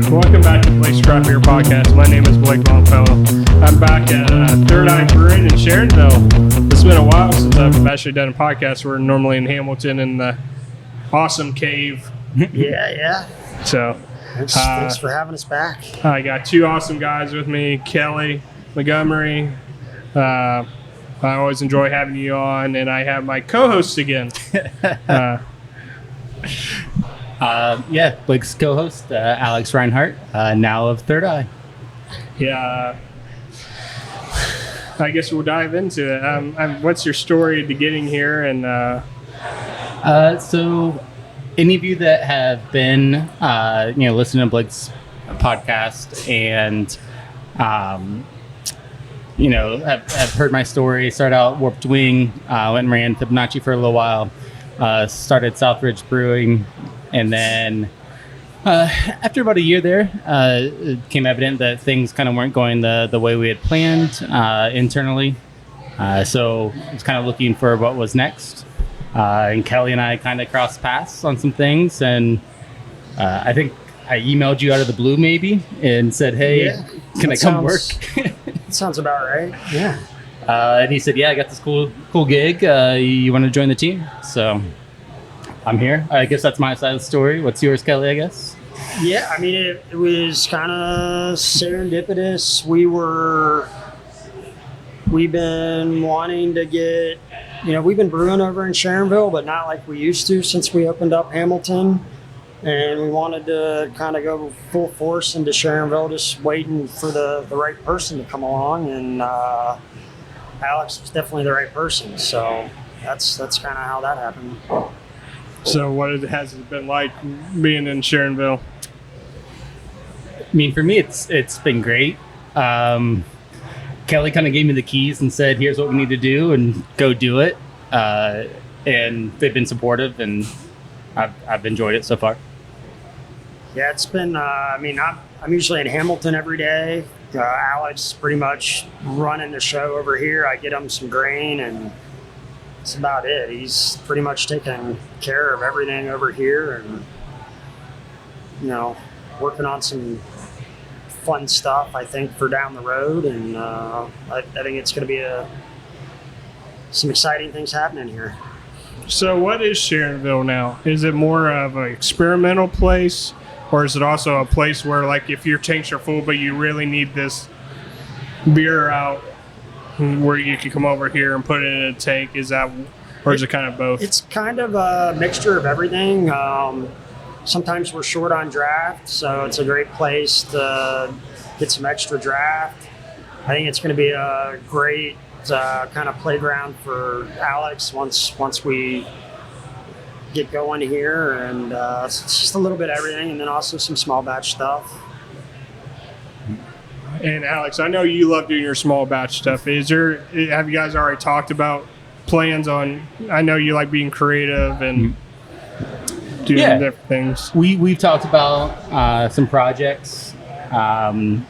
Welcome back to Blake's Craft Beer Podcast. My name is Blake Longfellow. I'm back at Third Eye Brewing in Sharonville. It's been a while since I've actually done a podcast. We're normally in Hamilton in the awesome cave. Yeah. So, thanks for having us back. I got two awesome guys with me, Kelly, Montgomery. I always enjoy having you on, and I have my co-host again. Blake's co-host, Alex Rhinehart, now of Third Eye. Yeah. I guess we'll dive into it. What's your story to getting here? And so, any of you that have been, listening to Blake's podcast and, have heard my story. Started out Warped Wing, went and ran Fibonacci for a little while. Started Southridge Brewing, and then after about a year there, it became evident that things kind of weren't going the way we had planned internally. So I was kind of looking for what was next. And Kelly and I kind of crossed paths on some things, and I think I emailed you out of the blue maybe and said, "Hey, can I come work?" Sounds about right. Yeah. And he said, "Yeah, I got this cool gig. You want to join the team?" So I'm here. I guess that's my side of the story. What's yours, Kelly? I guess. Yeah, I mean it was kind of serendipitous. We've been wanting to get. We've been brewing over in Sharonville, but not like we used to since we opened up Hamilton. And we wanted to kind of go full force into Sharonville, just waiting for the right person to come along. And Alex was definitely the right person. So that's kind of how that happened. So what has it been like being in Sharonville? I mean, for me, it's been great. Kelly kind of gave me the keys and said, "Here's what we need to do, and go do it." And they've been supportive, and I've enjoyed it so far. Yeah, it's been. I'm usually in Hamilton every day. Alex pretty much running the show over here. I get him some grain, and that's about it. He's pretty much taking care of everything over here, and working on some fun stuff, I think, for down the road. And I think it's going to be some exciting things happening here. So what is Sharonville now? Is it more of an experimental place, or is it also a place where, like, if your tanks are full but you really need this beer out, where you can come over here and put it in a tank? Is that, or is it kind of both? It's kind of a mixture of everything. Sometimes we're short on draft, so it's a great place to get some extra draft. I think it's going to be a great kind of playground for Alex once we get going here, and it's just a little bit of everything, and then also some small batch stuff. And Alex, I know you love doing your small batch stuff. Have you guys already talked about plans on? I know you like being creative and doing different things. We've talked about some projects. And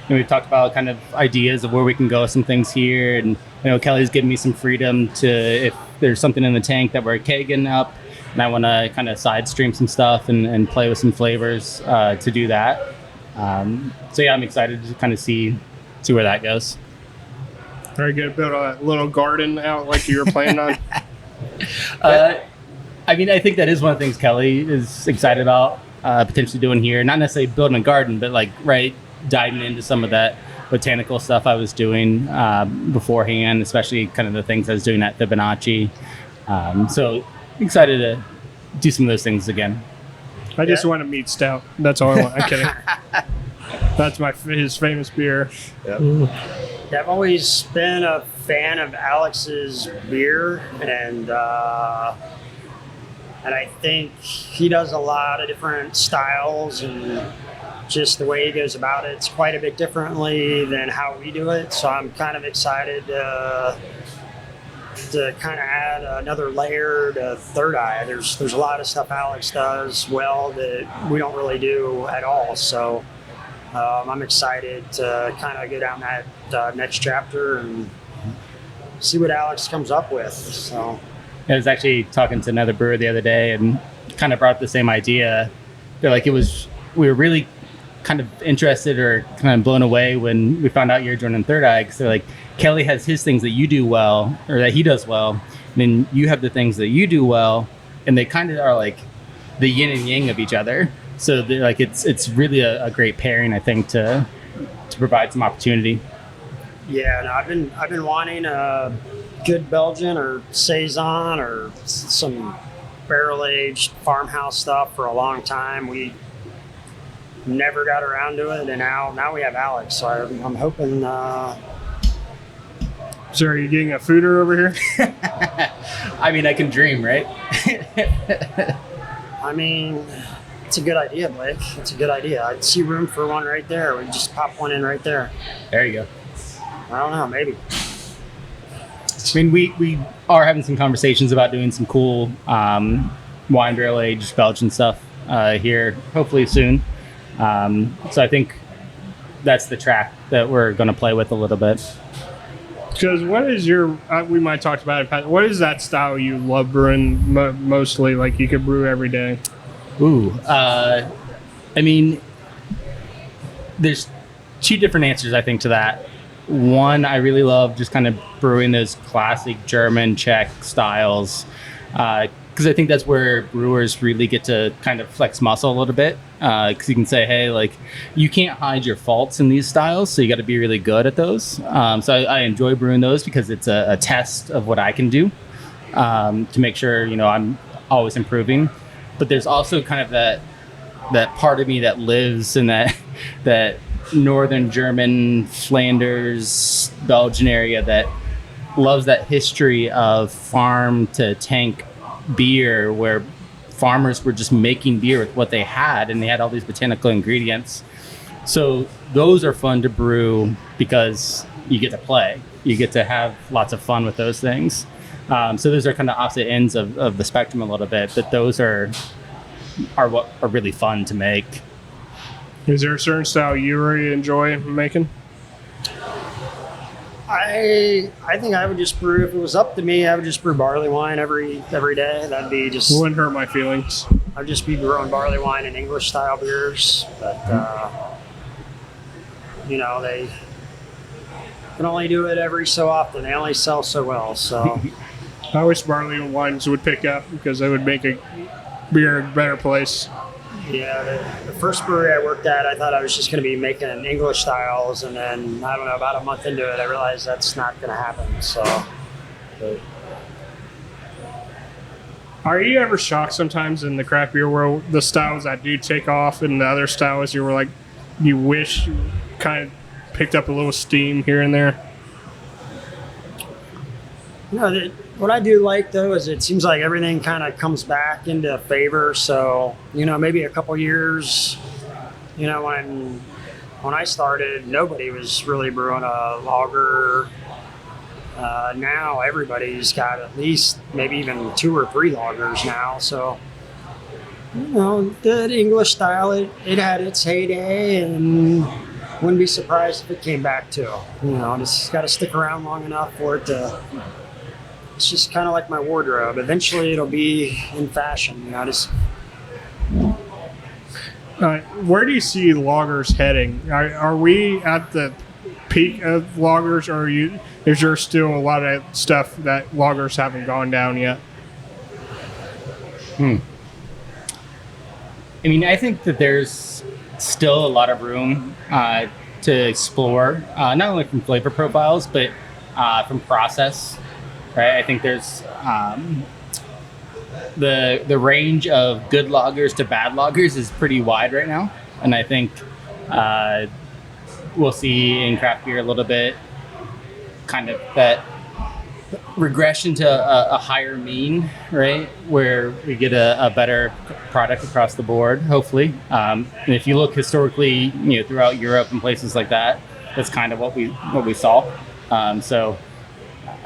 we've talked about kind of ideas of where we can go with some things here. And Kelly's given me some freedom to, if there's something in the tank that we're kegging up, and I want to kind of side stream some stuff and play with some flavors to do that. I'm excited to kind of see where that goes. Are you going to build a little garden out like you were planning on? I think that is one of the things Kelly is excited about potentially doing here. Not necessarily building a garden, but diving into some of that botanical stuff I was doing beforehand, especially kind of the things I was doing at Fibonacci. So excited to do some of those things again. I just want a meat stout. That's all I want. I'm kidding. That's his famous beer. Yep. Yeah, I've always been a fan of Alex's beer, and I think he does a lot of different styles, and just the way he goes about it's quite a bit differently than how we do it. So I'm kind of excited to kind of add another layer to Third Eye. There's a lot of stuff Alex does well that we don't really do at all. So I'm excited to kind of go down that next chapter and see what Alex comes up with. So I was actually talking to another brewer the other day, and kind of brought up the same idea. They're like, we were really kind of interested or kind of blown away when we found out you're joining Third Eye, because they're like, Kelly has his things that you do well, or that he does well, and then you have the things that you do well, and they kind of are like the yin and yang of each other. So they're like, it's really a great pairing, I think, to provide some opportunity. Yeah, no, I've been wanting a good Belgian or saison or some barrel aged farmhouse stuff for a long time. We never got around to it, and now we have Alex. So I'm hoping. So are you getting a fooder over here? I mean, I can dream, right? I mean, it's a good idea, Blake. It's a good idea. I see room for one right there. We just pop one in right there. There you go. I don't know, maybe. I mean, we are having some conversations about doing some cool wine barrel aged Belgian stuff here, hopefully soon. So I think that's the track that we're going to play with a little bit. Because what is your, we might talk about it, Pat, what is that style you love brewing mostly, like you could brew every day? Ooh, I mean, there's two different answers, I think, to that. One, I really love just kind of brewing those classic German, Czech styles, because I think that's where brewers really get to kind of flex muscle a little bit, because you can say, hey, like, you can't hide your faults in these styles, so you got to be really good at those. So I enjoy brewing those because it's a test of what I can do, to make sure, I'm always improving. But there's also kind of that part of me that lives in that northern German, Flanders, Belgian area that loves that history of farm to tank beer, where farmers were just making beer with what they had, and they had all these botanical ingredients. So those are fun to brew because you get to play. You get to have lots of fun with those things. So those are kind of opposite ends of the spectrum a little bit, but those are what are really fun to make. Is there a certain style you really enjoy making? I think I would just brew, if it was up to me, I would just brew barley wine every day. That'd be just... Wouldn't hurt my feelings. I'd just be brewing barley wine and English style beers. But, they can only do it every so often. They only sell so well, so... I wish barley wines would pick up, because they would make a beer a better place. Yeah, the first brewery I worked at, I thought I was just going to be making English styles, and then, I don't know, about a month into it, I realized that's not going to happen, so... But. Are you ever shocked sometimes in the craft beer world, the styles that do take off, and the other styles you were like, you wish you kind of picked up a little steam here and there? What I do like, though, is it seems like everything kind of comes back into favor. So, maybe a couple years, when I started, nobody was really brewing a lager. Now everybody's got at least maybe even 2 or 3 lagers now. So, the English style, it had its heyday, and wouldn't be surprised if it came back too. Just got to stick around long enough for it to... It's just kind of like my wardrobe. Eventually, it'll be in fashion. Where do you see lagers heading? Are we at the peak of lagers, or is there still a lot of stuff that lagers haven't gone down yet? I mean, I think that there's still a lot of room to explore, not only from flavor profiles, but from process. Right, I think there's the range of good lagers to bad lagers is pretty wide right now, and I think we'll see in craft beer a little bit kind of that regression to a higher mean, right, where we get a better product across the board, hopefully. And if you look historically, throughout Europe and places like that, that's kind of what we saw. So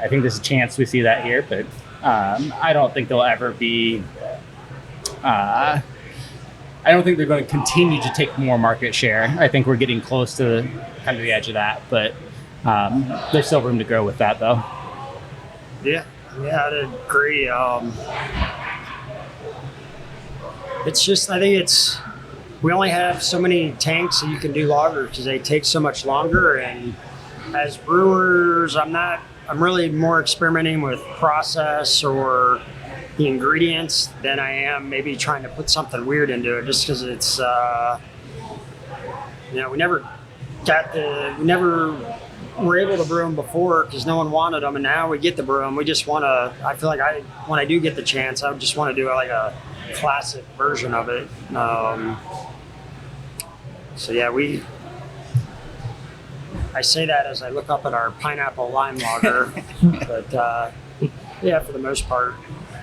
I think there's a chance we see that here, but I don't think there'll ever be. I don't think they're going to continue to take more market share. I think we're getting close to kind of the edge of that, but there's still room to grow with that, though. Yeah, I'd agree. It's just, I think we only have so many tanks that you can do lager because they take so much longer. And as brewers, I'm really more experimenting with process or the ingredients than I am maybe trying to put something weird into it, just because it's, we never were able to brew them before because no one wanted them, and now we get to brew them. We just want to, I feel like when I do get the chance, I just want to do like a classic version of it. So yeah, I say that as I look up at our pineapple lime lager, but yeah, for the most part,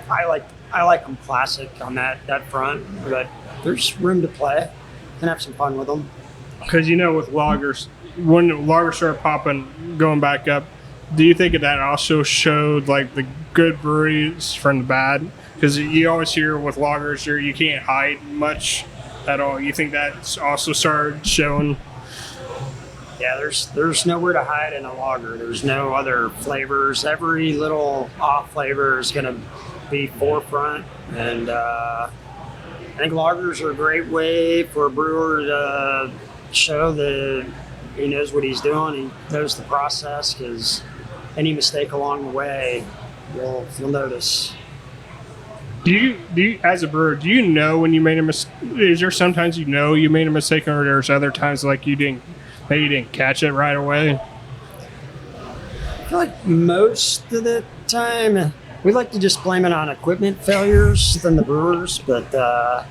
I like them classic on that front, but there's room to play. Can have some fun with them. Because with lagers, when lagers started popping, going back up, do you think that also showed like the good breweries from the bad? Because you always hear with lagers, you can't hide much at all. You think that also started showing? Yeah, there's nowhere to hide in a lager. There's no other flavors. Every little off flavor is going to be forefront, and I think lagers are a great way for a brewer to show that he knows what he's doing. He knows the process, because any mistake along the way, you'll notice. Do you, as a brewer, do you know when you made a mistake? Is there sometimes you made a mistake, or there's other times like you didn't catch it right away? I feel like most of the time we like to just blame it on equipment failures than the brewers, but I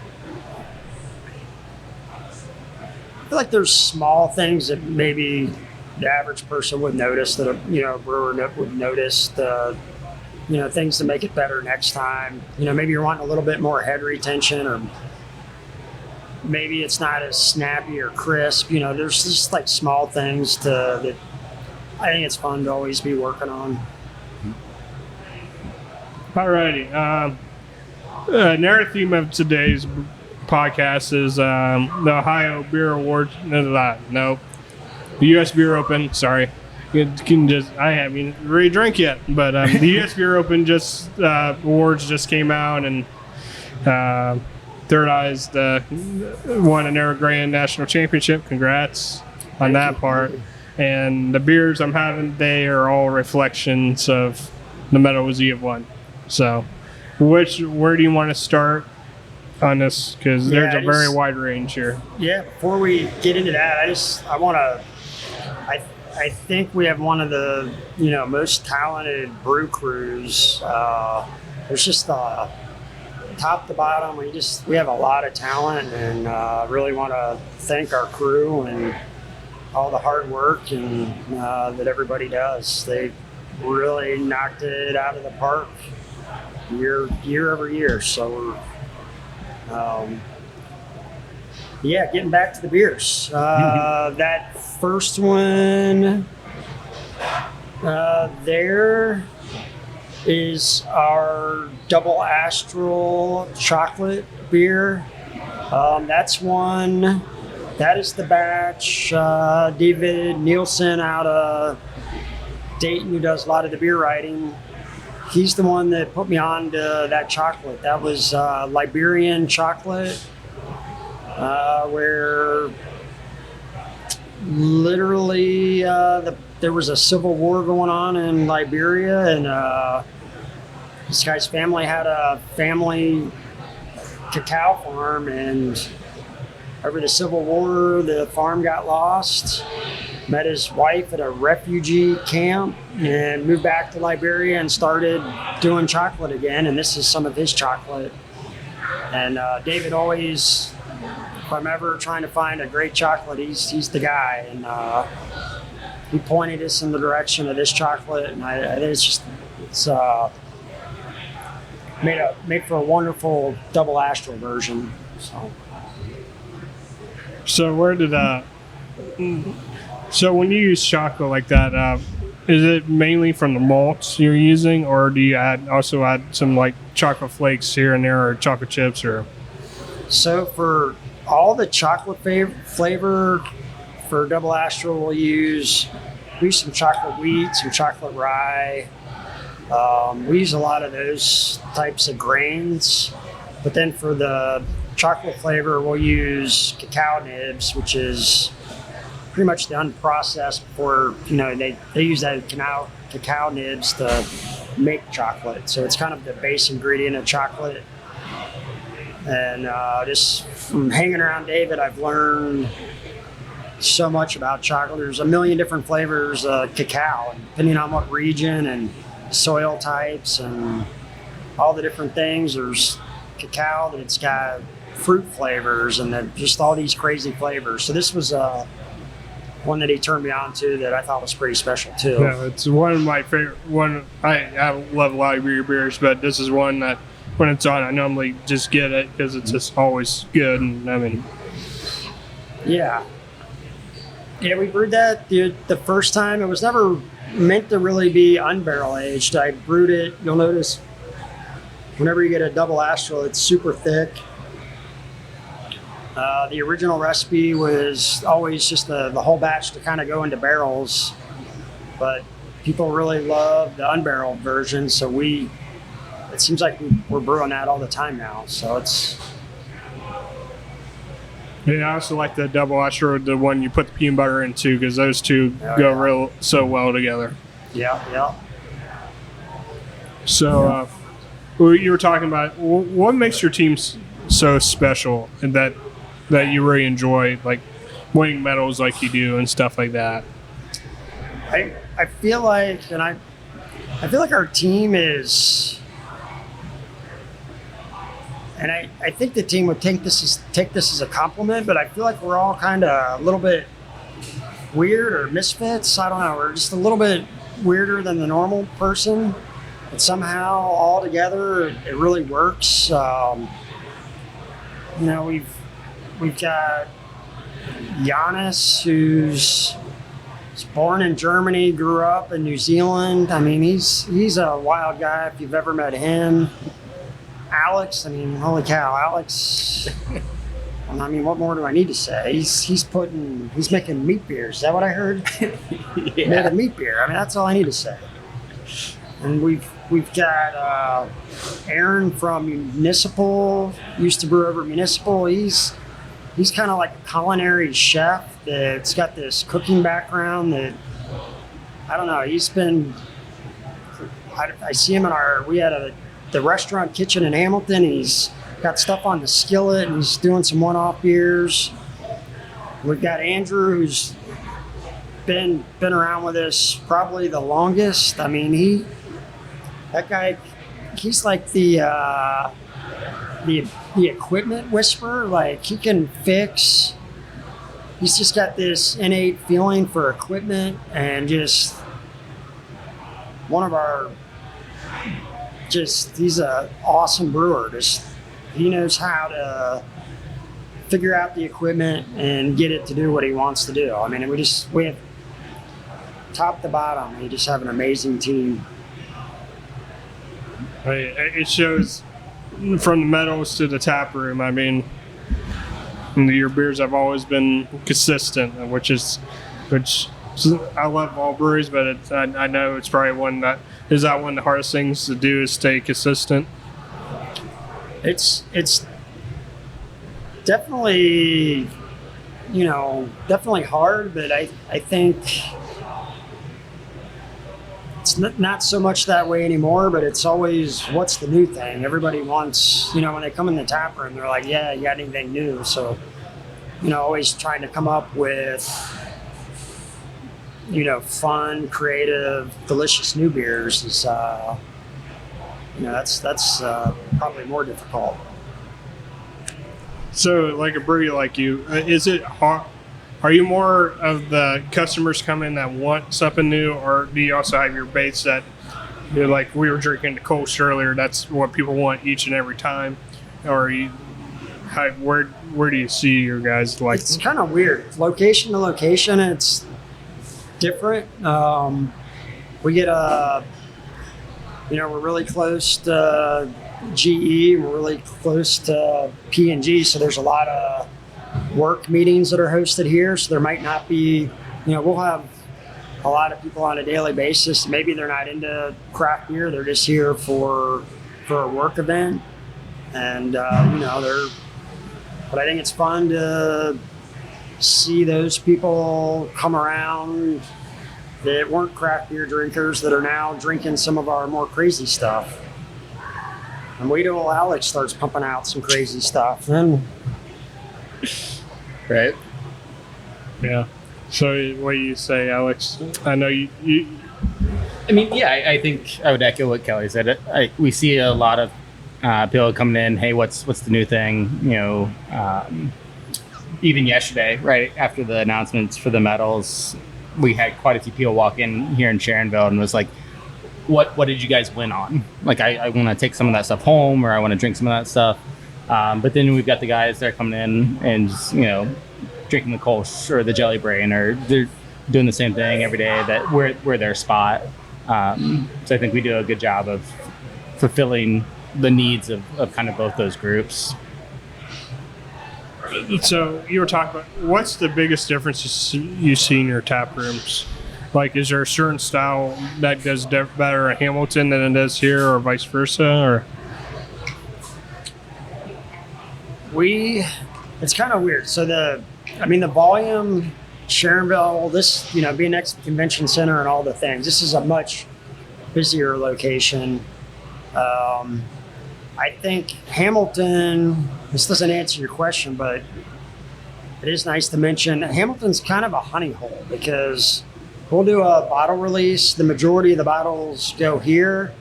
feel like there's small things that maybe the average person would notice that a brewer would notice. Things to make it better next time. Maybe you're wanting a little bit more head retention, or maybe it's not as snappy or crisp. There's just like small things that I think it's fun to always be working on. Alrighty. Another theme of today's podcast is the Ohio Beer Awards. No, the U.S. Beer Open. Sorry. I haven't really drank yet, but the U.S. Beer Open awards just came out, and Third Eye's won an Air Grand National Championship. Congrats on that part. And the beers I'm having today are all reflections of the medals you have won. So, where do you want to start on this? Because there's a very wide range here. Yeah. Before we get into that, I think we have one of the most talented brew crews. There's just top to bottom. We have a lot of talent, and really want to thank our crew and all the hard work and that everybody does. They really knocked it out of the park year over year. So getting back to the beers. That first one there is our Double Astral chocolate beer. That's one. That is the batch. David Nielsen out of Dayton, who does a lot of the beer writing, he's the one that put me on to that chocolate. That was Liberian chocolate, where literally there was a civil war going on in Liberia, and this guy's family had a family cacao farm, and over the Civil War, the farm got lost. Met his wife at a refugee camp and moved back to Liberia and started doing chocolate again. And this is some of his chocolate. And David always, if I'm ever trying to find a great chocolate, he's the guy. And he pointed us in the direction of this chocolate, and I think it's made for a wonderful Double Astral version. So where did so when you use chocolate like that, is it mainly from the malts you're using, or do you also add some like chocolate flakes here and there, or chocolate chips, or? So for all the chocolate flavor for Double Astral, we use some chocolate wheat, some chocolate rye. We use a lot of those types of grains. But then for the chocolate flavor, we'll use cacao nibs, which is pretty much the unprocessed before, they use that cacao nibs to make chocolate. So it's kind of the base ingredient of chocolate. And just from hanging around David, I've learned so much about chocolate. There's a million different flavors of cacao, and depending on what region and soil types and all the different things. There's cacao that's got fruit flavors and then just all these crazy flavors. So this was one that he turned me on to that I thought was pretty special too. Yeah, it's one of my favorite. I love a lot of your beers, but this is one that when it's on, I normally just get it because it's just always good. And I mean, yeah, we brewed that the first time. It was never meant to really be unbarrel aged. I brewed it. You'll notice whenever you get a double astral, it's super thick. The original recipe was always just the whole batch to kind of go into barrels, but people really love the unbarreled version, so it seems like we're brewing that all the time now. So it's. Yeah, I also like the double astral, the one you put the peanut butter into, because those two go so well together. Yeah. So, you were talking about what makes your team so special, and that you really enjoy, like winning medals like you do and stuff like that. I feel like, our team is, and I think the team would take this as a compliment, but I feel like we're all kind of a little bit weird or misfits. I don't know. We're just a little bit weirder than the normal person, but somehow all together it really works. We've got Giannis, who's born in Germany, grew up in New Zealand. I mean, he's a wild guy if you've ever met him. Alex, I mean, holy cow, Alex. I mean, what more do I need to say? He's making meat beers. Is that what I heard? Yeah. Made a meat beer. I mean, that's all I need to say. And we've got Aaron from Municipal, used to brew over Municipal. He's kind of like a culinary chef that's got this cooking background that, I don't know, I see him we had the restaurant kitchen in Hamilton. He's got stuff on the skillet and he's doing some one-off beers. We've got Andrew, who's been around with us probably the longest. I mean, that guy, he's like the equipment whisperer. Like, he can fix. He's just got this innate feeling for equipment, and just one of our. He's an awesome brewer. He knows how to figure out the equipment and get it to do what he wants to do. I mean, we have top to bottom. We just have an amazing team. It shows from the medals to the tap room. I mean, your beers have always been consistent, which I love all breweries, but I know it's probably one of the hardest things to do is stay consistent. It's definitely, definitely hard, but I think it's not so much that way anymore, but it's always, what's the new thing? Everybody wants, when they come in the tap room, they're like, yeah, you got anything new? So, always trying to come up with, fun, creative, delicious new beers is, that's probably more difficult. So, like a brewery like you, is it hard? Are you more of the customers come in that want something new, or do you also have your base that, like we were drinking the Kolsch earlier, that's what people want each and every time? Or where do you see your guys like? It's kind of weird. Location to location, it's different. We get we're really close to GE, we're really close to P&G, so there's a lot of work meetings that are hosted here. So there might not be, we'll have a lot of people on a daily basis. Maybe they're not into craft beer, they're just here for a work event, and But I think it's fun to see those people come around that weren't craft beer drinkers that are now drinking some of our more crazy stuff. And wait till Alex starts pumping out some crazy stuff. Then, Right. Yeah. So what do you say, Alex? I know you I mean, yeah, I think I would echo what Kelly said. We see a lot of people coming in. Hey, what's the new thing? You know, even yesterday, right after the announcements for the medals, we had quite a few people walk in here in Sharonville and was like, "What did you guys win on? Like, I want to take some of that stuff home, or I want to drink some of that stuff." But then we've got the guys that are coming in and just, you know, drinking the Kolsch or the Jelly Brain, or they're doing the same thing every day that we're their spot. So I think we do a good job of fulfilling the needs of kind of both those groups. So you were talking about what's the biggest difference you see in your tap rooms? Like, is there a certain style that does better in Hamilton than it does here, or vice versa? Or it's kind of weird. So the volume, Sharonville, this, you know, being next to the convention center and all the things, this is a much busier location. I think Hamilton, this doesn't answer your question, but it is nice to mention Hamilton's kind of a honey hole because we'll do a bottle release. The majority of the bottles go here,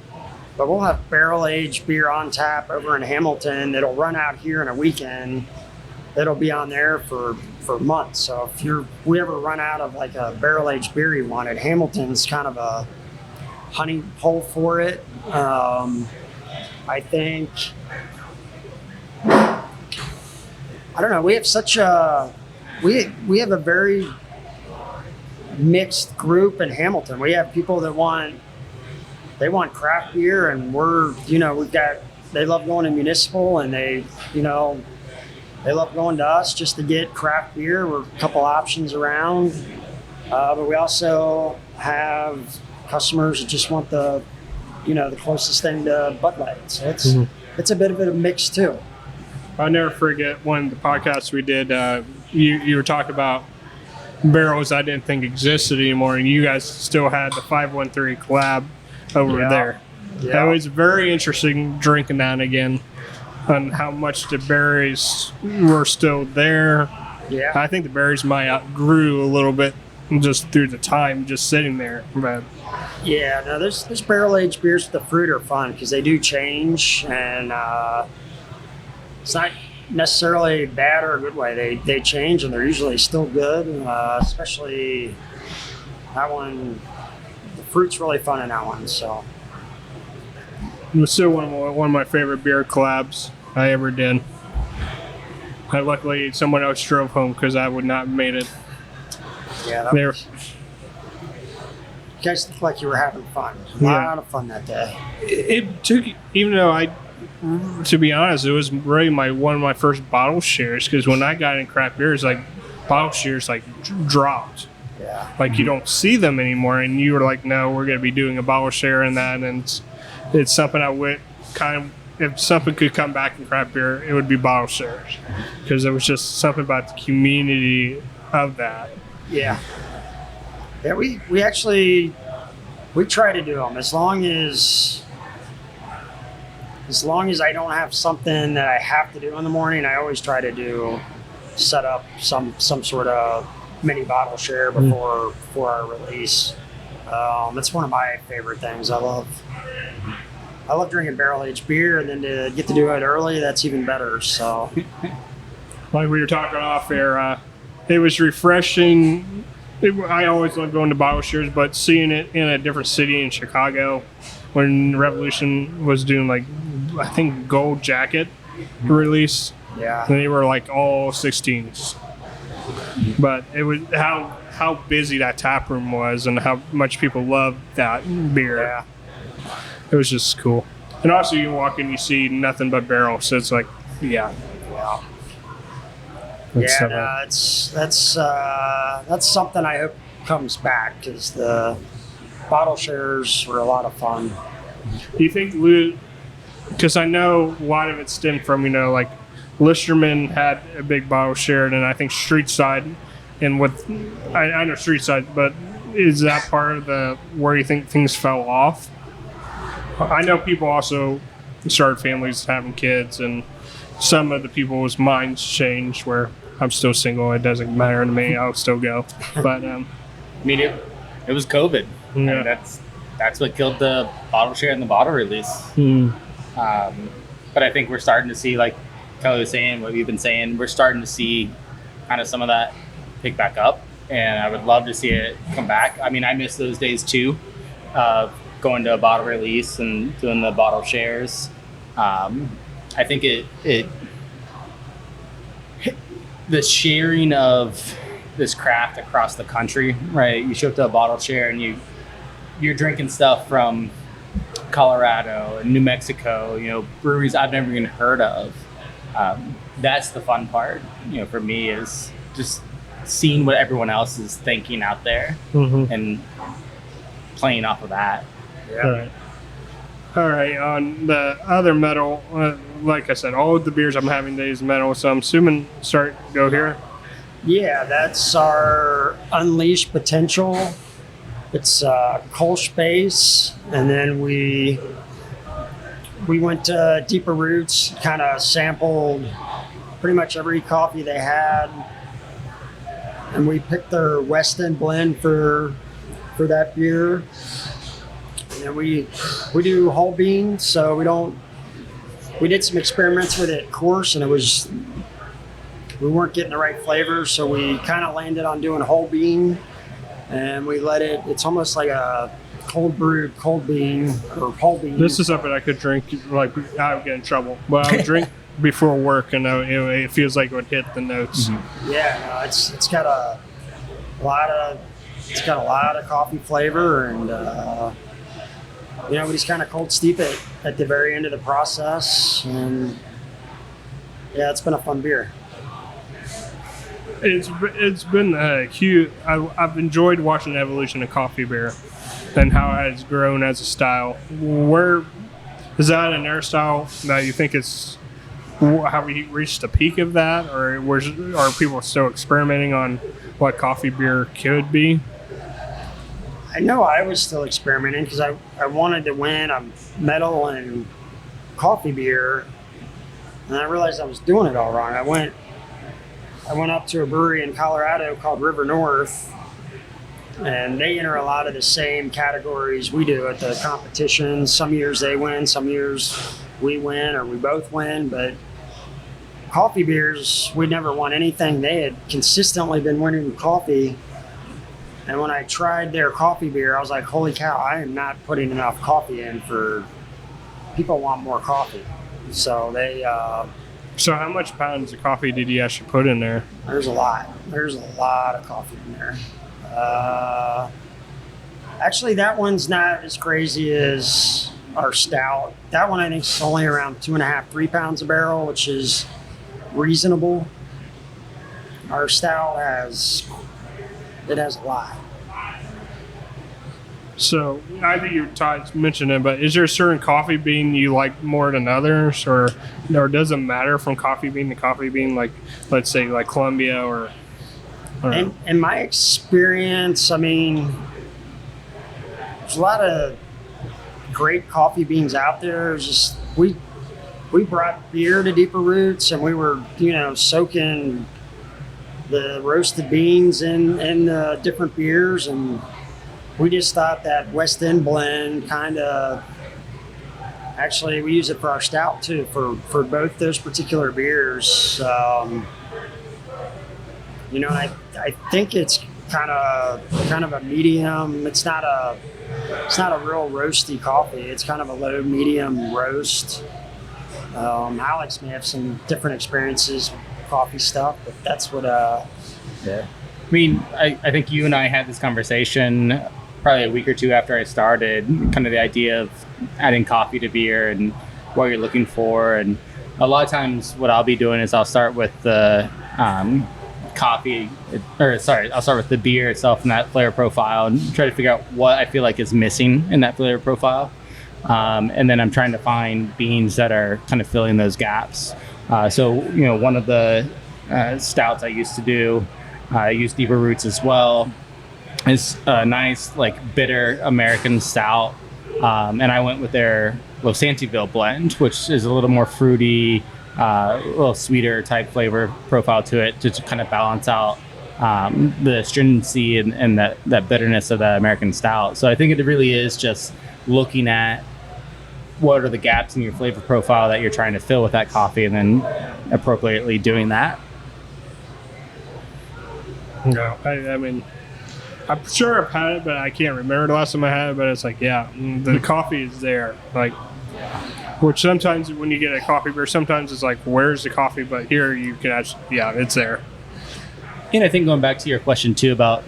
but we'll have barrel-aged beer on tap over in Hamilton that'll run out here in a weekend. That'll be on there for months. So if we ever run out of like a barrel-aged beer you wanted, Hamilton's kind of a honey hole for it. I think, I don't know, we have such a, we have a very mixed group in Hamilton. We have people that want craft beer, and they love going to Municipal, and they love going to us just to get craft beer. We're a couple options around, but we also have customers that just want the closest thing to Bud Light. So it's a bit of a mix too. I'll never forget one of the podcasts we did. You were talking about barrels I didn't think existed anymore, and you guys still had the 513 collab over there. Yeah. That was very interesting drinking that again, on how much the berries were still there. Yeah, I think the berries might outgrew a little bit just through the time just sitting there. But yeah, no, there's barrel-aged beers with the fruit are fun because they do change, and it's not necessarily bad or a good way. They change, and they're usually still good, especially that one. The fruit's really fun in that one. So it was still one of my favorite beer collabs I ever did. Luckily, someone else drove home because I would not have made it. Yeah, you guys looked like you were having fun. A lot of fun that day. It took, even though to be honest, it was really one of my first bottle shares, because when I got in craft beers, like bottle shares dropped. Yeah. Like you don't see them anymore, and you were like, no, we're going to be doing a bottle share in that, and it's something I would kind of, if something could come back in craft beer, it would be bottle shares, because it was just something about the community of that. Yeah. Yeah, we try to do them as long as I don't have something that I have to do in the morning. I always try to set up some sort of mini bottle share before our release. It's one of my favorite things. I love drinking barrel-aged beer, and then to get to do it early, that's even better. So, like we were talking off air, it was refreshing. I always love going to bottle shares, but seeing it in a different city in Chicago, when Revolution was doing I think Gold Jacket release, yeah, and they were like all 16s. But it was how busy that tap room was, and how much people loved that beer. Yeah. It was just cool. And also, you walk in, you see nothing but barrels, so it's like, yeah. That's something I hope comes back, because the bottle shares were a lot of fun. Do you think, because I know a lot of it stemmed from, like Listerman had a big bottle shared, and I think Street Side, and with I know Street Side, but is that part of the where you think things fell off? I know people also started families, having kids, and some of the people's minds changed. Where I'm still single, it doesn't matter to me. I'll still go. But I mean, it was COVID. Yeah. I mean, that's what killed the bottle share and the bottle release. But I think we're starting to see, like Kelly was saying, what we've been saying, we're starting to see kind of some of that pick back up, and I would love to see it come back. I mean, I miss those days too, going to a bottle release and doing the bottle shares. I think the sharing of this craft across the country, right? You show up to a bottle share and you're drinking stuff from Colorado and New Mexico, breweries I've never even heard of. That's the fun part, for me, is just seeing what everyone else is thinking out there and playing off of that. Yeah. All right. On the other metal, like I said, all of the beers I'm having today is metal, so I'm assuming go here. Yeah, that's our Unleashed Potential. It's Kolsch base, and then we went to Deeper Roots, kind of sampled pretty much every coffee they had, and we picked their West End blend for that beer. And then we do whole bean, so we did some experiments with it coarse, and we weren't getting the right flavor, so we kind of landed on doing whole bean, and we let it's almost like a cold brewed cold bean or whole bean. This is something I could drink, like I would get in trouble, but I would drink before work, and it feels like it would hit the notes. Yeah, no, it's got a lot of coffee flavor, and we just kind of cold steep it at the very end of the process, and yeah, it's been a fun beer. It's been huge. I've enjoyed watching the evolution of coffee beer and how it has grown as a style. Where is that an air style that you think have we reached the peak of that, or are people still experimenting on what coffee beer could be? I know I was still experimenting because I wanted to win a medal in coffee beer, and I realized I was doing it all wrong. I went up to a brewery in Colorado called River North, and they enter a lot of the same categories we do at the competitions. Some years they win, some years we win, or we both win, but coffee beers, we never won anything. They had consistently been winning coffee. And when I tried their coffee beer, I was like, holy cow, I am not putting enough coffee in people want more coffee. So So how much pounds of coffee did you actually put in there? There's a lot of coffee in there. Actually, that one's not as crazy as our stout. That one I think is only around 2.5, 3 pounds a barrel, which is reasonable. Our stout has a lot. So I think you mentioned it, but is there a certain coffee bean you like more than others, or does it matter from coffee bean to coffee bean? Like, let's say like Colombia or in my experience, I mean, there's a lot of great coffee beans out there. It's just we brought beer to Deeper Roots, and we were soaking the roasted beans in the different beers, and we just thought that West End blend actually we use it for our stout too, for both those particular beers. I think it's kind of a medium. It's not a real roasty coffee. It's kind of a low medium roast. Alex may have some different experiences with coffee stuff, but that's what yeah. I mean, I think you and I had this conversation probably a week or two after I started, kind of the idea of adding coffee to beer and what you're looking for. And a lot of times what I'll be doing is I'll start with the I'll start with the beer itself and that flavor profile and try to figure out what I feel like is missing in that flavor profile. And then I'm trying to find beans that are kind of filling those gaps. So one of the stouts I used to do, I use deeper roots as well. It's a nice like bitter American stout, and I went with their Los Santiville blend, which is a little more fruity, a little sweeter type flavor profile to it, to kind of balance out the stringency and that bitterness of the American stout. So I think it really is just looking at what are the gaps in your flavor profile that you're trying to fill with that coffee, and then appropriately doing that. No, I mean, I'm sure I've had it, but I can't remember the last time I had it. But it's like, yeah, the coffee is there. Like, which sometimes when you get a coffee beer, sometimes it's like, where's the coffee? But here you can actually, yeah, it's there. And I think going back to your question too about,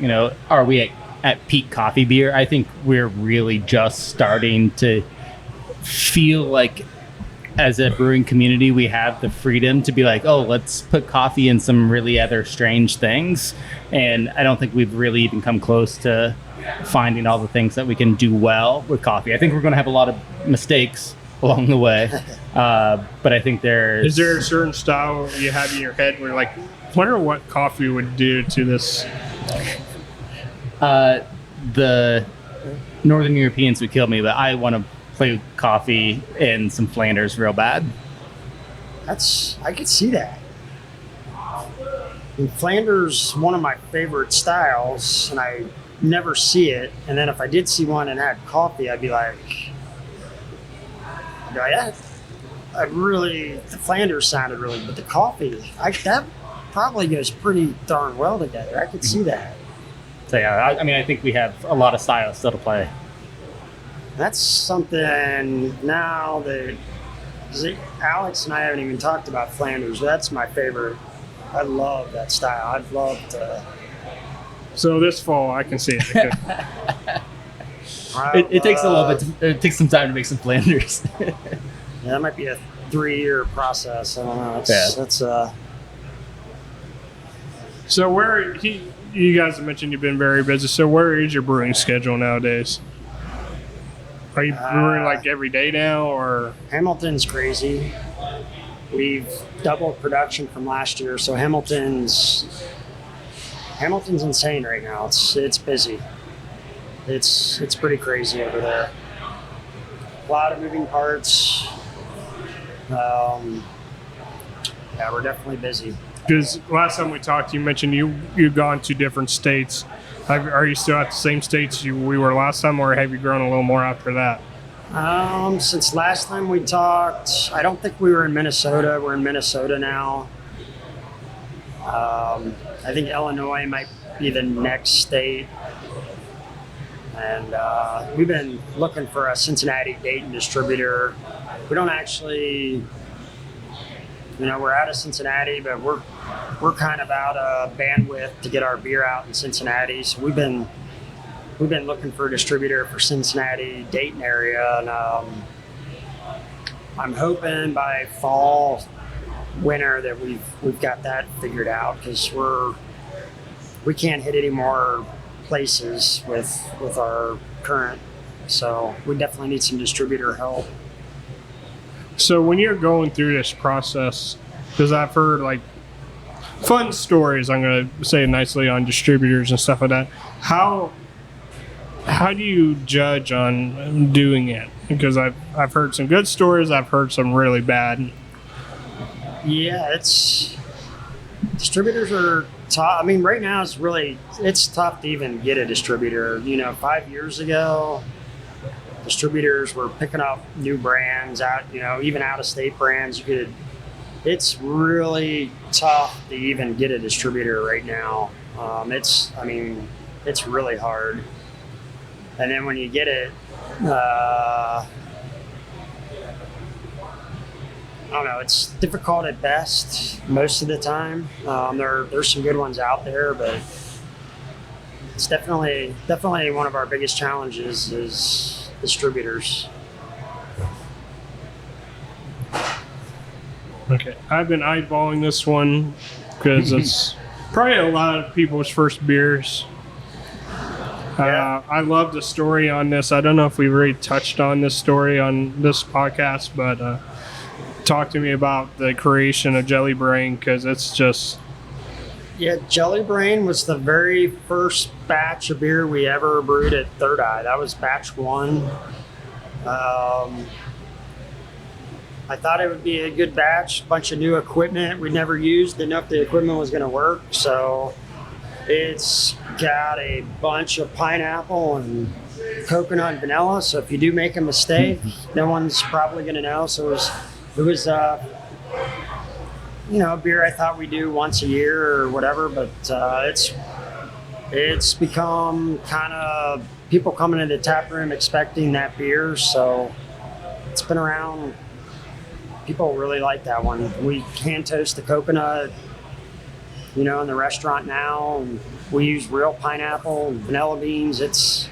are we at peak coffee beer? I think we're really just starting to feel like as a brewing community, we have the freedom to be like, oh, let's put coffee in some really other strange things. And I don't think we've really even come close to finding all the things that we can do well with coffee. I think we're going to have a lot of mistakes along the way. But I think Is there a certain style you have in your head where you're like, wonder what coffee would do to this? The Northern Europeans would kill me, but I want to play with coffee and some Flanders real bad. I could see that. And Flanders, one of my favorite styles, and I never see it. And then if I did see one and had coffee, I'd be like, yeah, the Flanders sounded really, but the coffee, that probably goes pretty darn well together. I could see that. So yeah, I think we have a lot of styles still to play. That's something now that Alex and I haven't even talked about Flanders. That's my favorite. I love that style. I'd love to. So this fall, I can see it. It takes a little bit. It takes some time to make some Flanders. Yeah, that might be a 3-year process. I don't know. That's So you guys have mentioned you've been very busy. So where is your brewing schedule nowadays? Are you brewing like every day now, or? Hamilton's crazy. We've doubled production from last year, so Hamilton's insane right now. It's busy. It's pretty crazy over there. A lot of moving parts. Yeah, we're definitely busy. Because last time we talked, you mentioned you've gone to different states. Are you still at the same states we were last time, or have you grown a little more after that? Since last time we talked, I don't think we were in Minnesota. We're in Minnesota now. I think Illinois might be the next state. And we've been looking for a Cincinnati Dayton distributor. We don't actually, we're out of Cincinnati, but we're kind of out of bandwidth to get our beer out in Cincinnati. So we've been looking for a distributor for Cincinnati, Dayton area, and I'm hoping by fall, winter that we've got that figured out, because we can't hit any more places with our current. So we definitely need some distributor help. So when you're going through this process, because I've heard like fun stories, I'm going to say nicely, on distributors and stuff like that. How do you judge on doing it? Because I've heard some good stories, I've heard some really bad. Yeah, distributors are tough. I mean, right now it's tough to even get a distributor. 5 years ago, distributors were picking up new brands out, even out of state brands. It's really tough to even get a distributor right now. It's really hard. And then when you get it, I don't know, it's difficult at best most of the time. There's some good ones out there, but it's definitely one of our biggest challenges is distributors. Okay, I've been eyeballing this one because it's probably a lot of people's first beers. Yeah. I love the story on this. I don't know if we've already touched on this story on this podcast, but talk to me about the creation of Jelly Brain, because it's just Yeah, Jelly Brain was the very first batch of beer we ever brewed at Third Eye. That was batch one. I thought it would be a good batch, bunch of new equipment we never used, didn't know if the equipment was going to work. So it's got a bunch of pineapple and coconut and vanilla. So if you do make a mistake, no one's probably going to know. So it was a beer I thought we do once a year or whatever, but it's become kind of people coming into the tap room expecting that beer. So it's been around. People really like that one. We hand toast the coconut, in the restaurant now, and we use real pineapple and vanilla beans.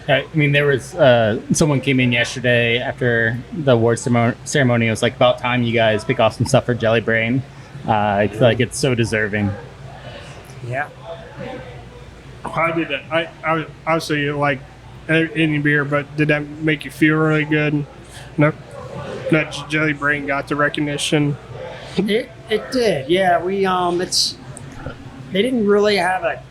I mean, there was someone came in yesterday after the award ceremony. It was like about time you guys pick off some stuff for Jelly Brain. I feel like it's so deserving. Yeah. How did it? I obviously you like any beer, but did that make you feel really good? No, that Jelly Brain got the recognition. It did. Yeah, they didn't really have a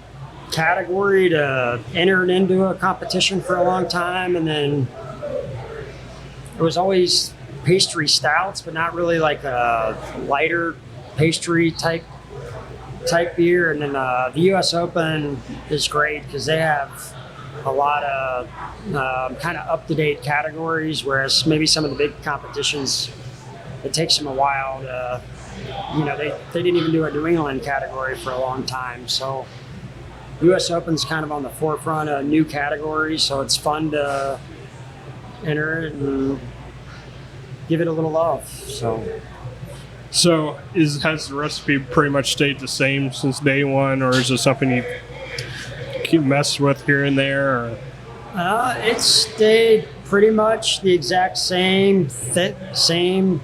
category to enter it into a competition for a long time, and then it was always pastry stouts, but not really like a lighter pastry type beer. And then the US Open is great because they have a lot of kind of up-to-date categories, whereas maybe some of the big competitions, it takes them a while to, they didn't even do a New England category for a long time. So US Open's kind of on the forefront of new categories, so it's fun to enter it and give it a little love. So has the recipe pretty much stayed the same since day one, or is it something you keep messing with here and there? Or? It's stayed pretty much the exact same, same.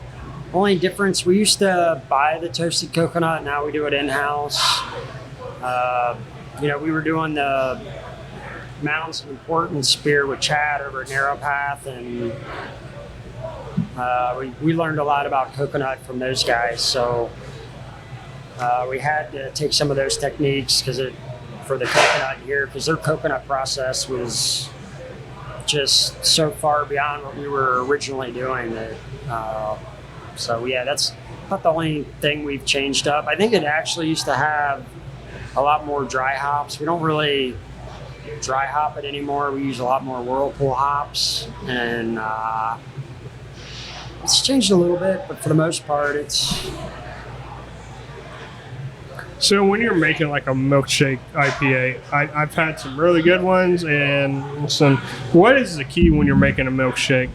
Only difference, we used to buy the toasted coconut, now we do it in-house. We were doing the Mountains of Importance beer with Chad over at Narrow Path, and we learned a lot about coconut from those guys. So we had to take some of those techniques for the coconut here, because their coconut process was just so far beyond what we were originally doing. That's not the only thing we've changed up. I think it actually used to have a lot more dry hops. We don't really dry hop it anymore. We use a lot more Whirlpool hops, and it's changed a little bit, but for the most part, it's. So when you're making like a milkshake IPA, I've had some really good ones and some. What is the key when you're making a milkshake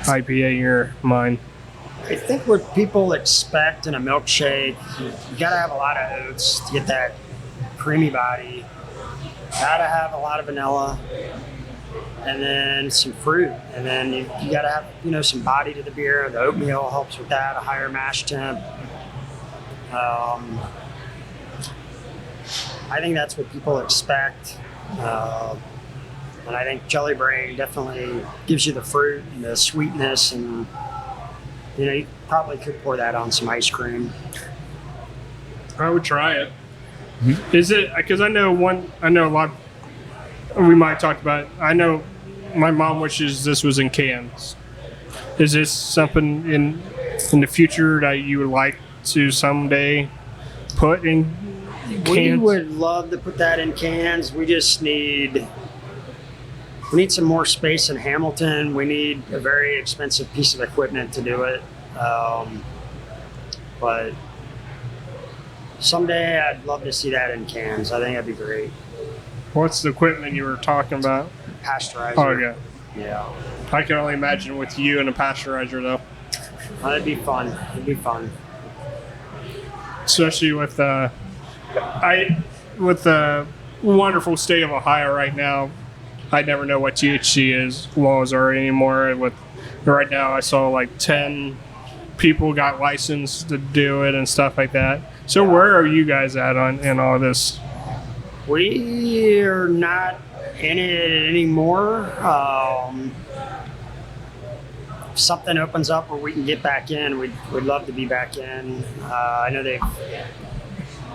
IPA in your mind? I think what people expect in a milkshake, you gotta have a lot of oats to get that creamy body. Gotta have a lot of vanilla, and then some fruit, and then you gotta have some body to the beer. The oatmeal helps with that. A higher mash temp. I think that's what people expect, and I think Jelly Brain definitely gives you the fruit and the sweetness, and you probably could pour that on some ice cream. I would try it. Mm-hmm. Is it because I know a lot. We might talk about it. I know my mom wishes this was in cans. Is this something in the future that you would like to someday put in cans? We would love to put that in cans. We just need some more space in Hamilton. We need a very expensive piece of equipment to do it. But someday I'd love to see that in cans. I think that'd be great. What's the equipment you were talking about? Pasteurizer. Oh, yeah. Yeah. I can only imagine with you and a pasteurizer, though. That'd be fun. It'd be fun. Especially with the wonderful state of Ohio right now. I never know what THC laws are anymore. Right now, I saw like 10 people got licensed to do it and stuff like that. So where are you guys at in all this? We are not in it anymore. if something opens up where we can get back in, we'd love to be back in. I know they've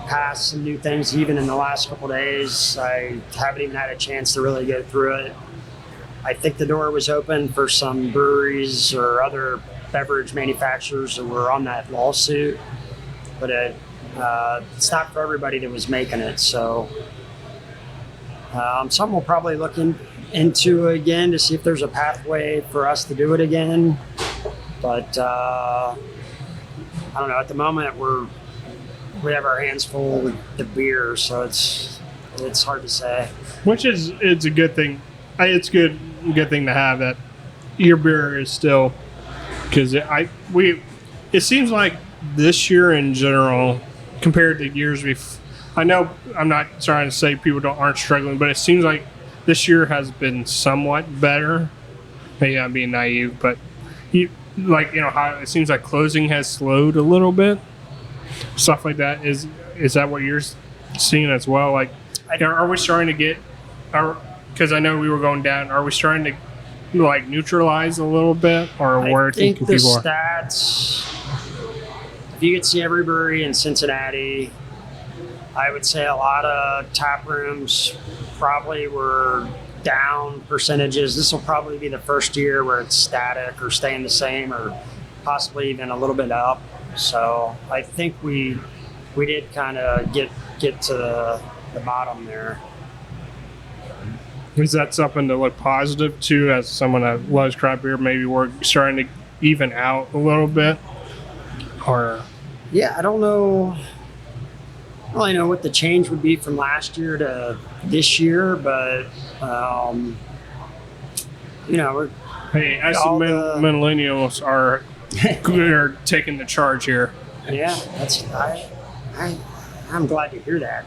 passed some new things even in the last couple of days. I haven't even had a chance to really go through it. I think the door was open for some breweries or other beverage manufacturers that were on that lawsuit, but it's not for everybody that was making it. So something we'll probably look into again to see if there's a pathway for us to do it again. But I don't know. At the moment, we have our hands full with the beer, so it's hard to say. Which it's a good thing. It's good thing to have that your beer is still, because it seems like this year in general compared to years before. I know I'm not trying to say people aren't struggling, but it seems like this year has been somewhat better. Maybe I'm being naive, but how it seems like closing has slowed a little bit. Stuff like that. Is that what you're seeing as well? Like, are we starting to get because I know we were going down. Are we starting to neutralize a little bit, or where I think the stats? If you could see every brewery in Cincinnati, I would say a lot of tap rooms probably were down percentages. This will probably be the first year where it's static or staying the same, or possibly even a little bit up. So I think we did kind of get to the bottom there. Is that something to look positive to as someone that loves craft beer? Maybe we're starting to even out a little bit, or yeah, I don't really know what the change would be from last year to this year, but hey, as the millennials are taking the charge here. Yeah, I'm glad to hear that.